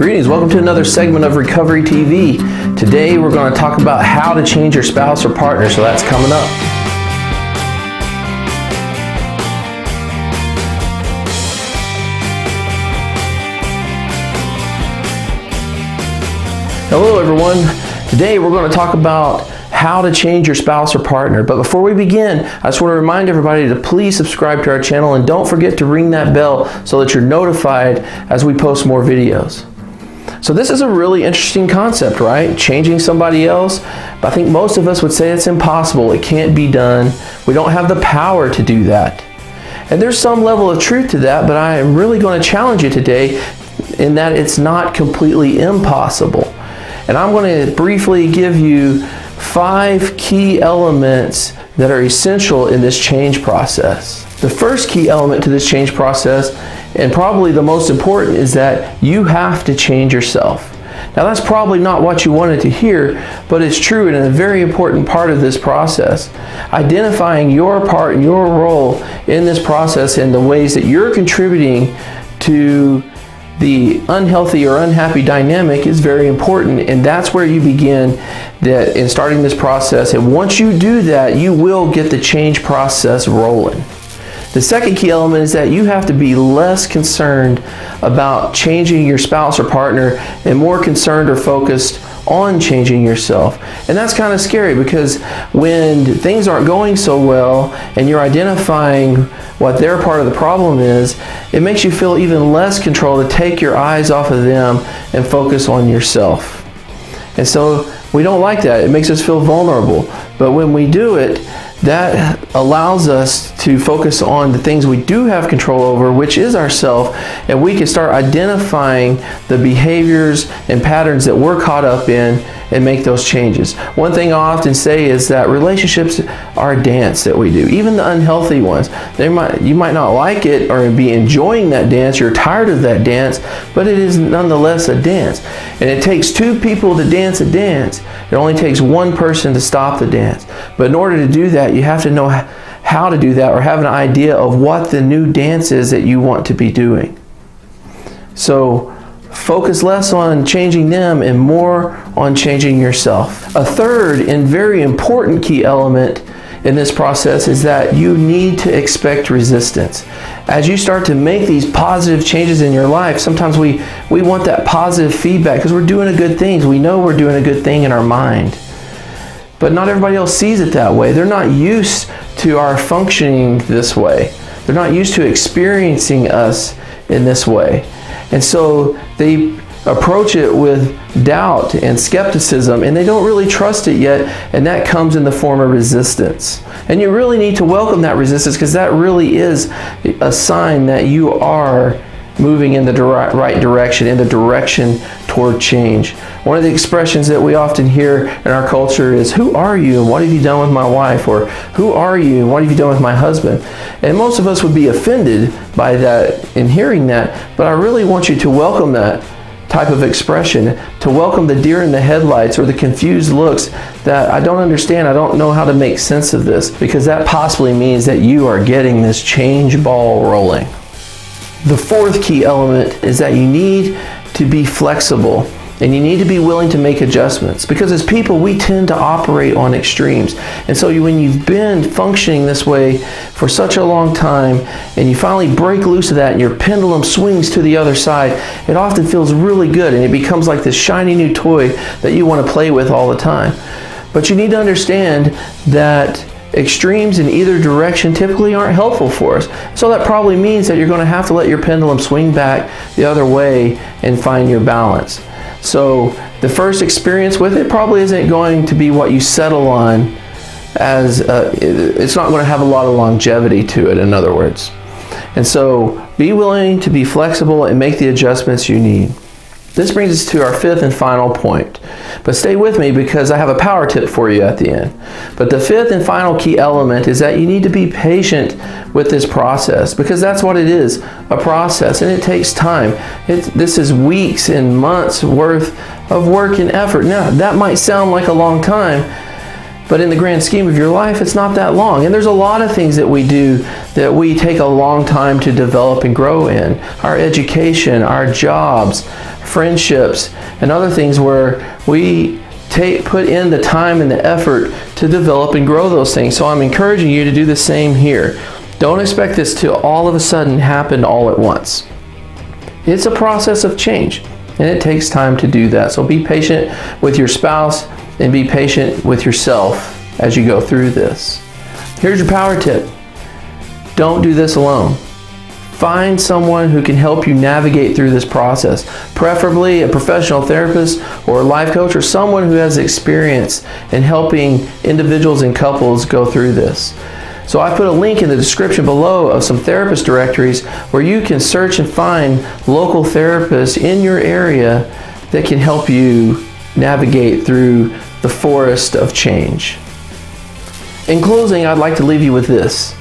Greetings, welcome to another segment of Recovery TV. Today we're going to talk about how to change your spouse or partner, so that's coming up. Hello everyone, today we're going to talk about how to change your spouse or partner. But before we begin, I just want to remind everybody to please subscribe to our channel and don't forget to ring that bell so that you're notified as we post more videos. So this is a really interesting concept, right? Changing somebody else. But I think most of us would say it's impossible. It can't be done. We don't have the power to do that. And there's some level of truth to that, but I am really going to challenge you today in that it's not completely impossible. And I'm going to briefly give you 5 key elements that are essential in this change process. The first key element to this change process, and probably the most important, is that you have to change yourself. Now that's probably not what you wanted to hear, but it's true and a very important part of this process. Identifying your part and your role in this process and the ways that you're contributing to the unhealthy or unhappy dynamic is very important, and that's where you begin in starting this process. And once you do that, you will get the change process rolling. The second key element is that you have to be less concerned about changing your spouse or partner and more concerned or focused on changing yourself. And that's kind of scary, because when things aren't going so well and you're identifying what their part of the problem is, it makes you feel even less control to take your eyes off of them and focus on yourself. And so we don't like that. It makes us feel vulnerable. But when we do it, that allows us to focus on the things we do have control over, which is ourself, and we can start identifying the behaviors and patterns that we're caught up in and make those changes. One thing I often say is that relationships are a dance that we do, even the unhealthy ones. You might not like it or be enjoying that dance, you're tired of that dance, but it is nonetheless a dance. And it takes 2 people to dance a dance. It only takes 1 person to stop the dance. But in order to do that, you have to know how to do that, or have an idea of what the new dance is that you want to be doing. So focus less on changing them and more on changing yourself. A third and very important key element in this process is that you need to expect resistance. As you start to make these positive changes in your life, sometimes we want that positive feedback because we're doing a good thing. We know we're doing a good thing in our mind. But not everybody else sees it that way. They're not used to our functioning this way. They're not used to experiencing us in this way. And so they approach it with doubt and skepticism, and they don't really trust it yet, and that comes in the form of resistance. And you really need to welcome that resistance, because that really is a sign that you are moving in the right direction, in the direction toward change. One of the expressions that we often hear in our culture is, "Who are you and what have you done with my wife?" Or, "Who are you and what have you done with my husband?" And most of us would be offended by that in hearing that, but I really want you to welcome that type of expression, to welcome the deer in the headlights or the confused looks that I don't understand, I don't know how to make sense of this, because that possibly means that you are getting this change ball rolling. The fourth key element is that you need to be flexible, and you need to be willing to make adjustments, because as people we tend to operate on extremes. And so when you've been functioning this way for such a long time and you finally break loose of that and your pendulum swings to the other side, it often feels really good and it becomes like this shiny new toy that you want to play with all the time. But you need to understand that extremes in either direction typically aren't helpful for us. So that probably means that you're going to have to let your pendulum swing back the other way and find your balance. So the first experience with it probably isn't going to be what you settle on, as it's not going to have a lot of longevity to it, in other words. And so be willing to be flexible and make the adjustments you need. This brings us to our 5th and final point. But stay with me, because I have a power tip for you at the end. But the 5th and final key element is that you need to be patient with this process, because that's what it is, a process, and it takes time. This is weeks and months worth of work and effort. Now, that might sound like a long time, But in the grand scheme of your life, it's not that long. And there's a lot of things that we do that we take a long time to develop and grow in. Our education, our jobs, friendships, and other things where we put in the time and the effort to develop and grow those things. So I'm encouraging you to do the same here. Don't expect this to all of a sudden happen all at once. It's a process of change, and it takes time to do that. So be patient with your spouse and be patient with yourself as you go through this. Here's your power tip. Don't do this alone. Find someone who can help you navigate through this process, preferably a professional therapist or a life coach or someone who has experience in helping individuals and couples go through this. So I put a link in the description below of some therapist directories where you can search and find local therapists in your area that can help you navigate through the forest of change. In closing, I'd like to leave you with this.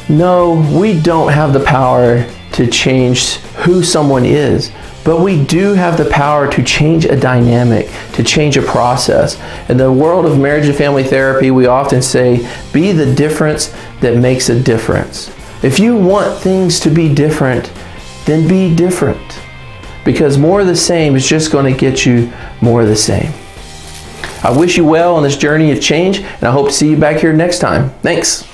No, we don't have the power to change who someone is, but we do have the power to change a dynamic, to change a process. In the world of marriage and family therapy, we often say, be the difference that makes a difference. If you want things to be different, then be different. Because more of the same is just going to get you more of the same. I wish you well on this journey of change, and I hope to see you back here next time. Thanks.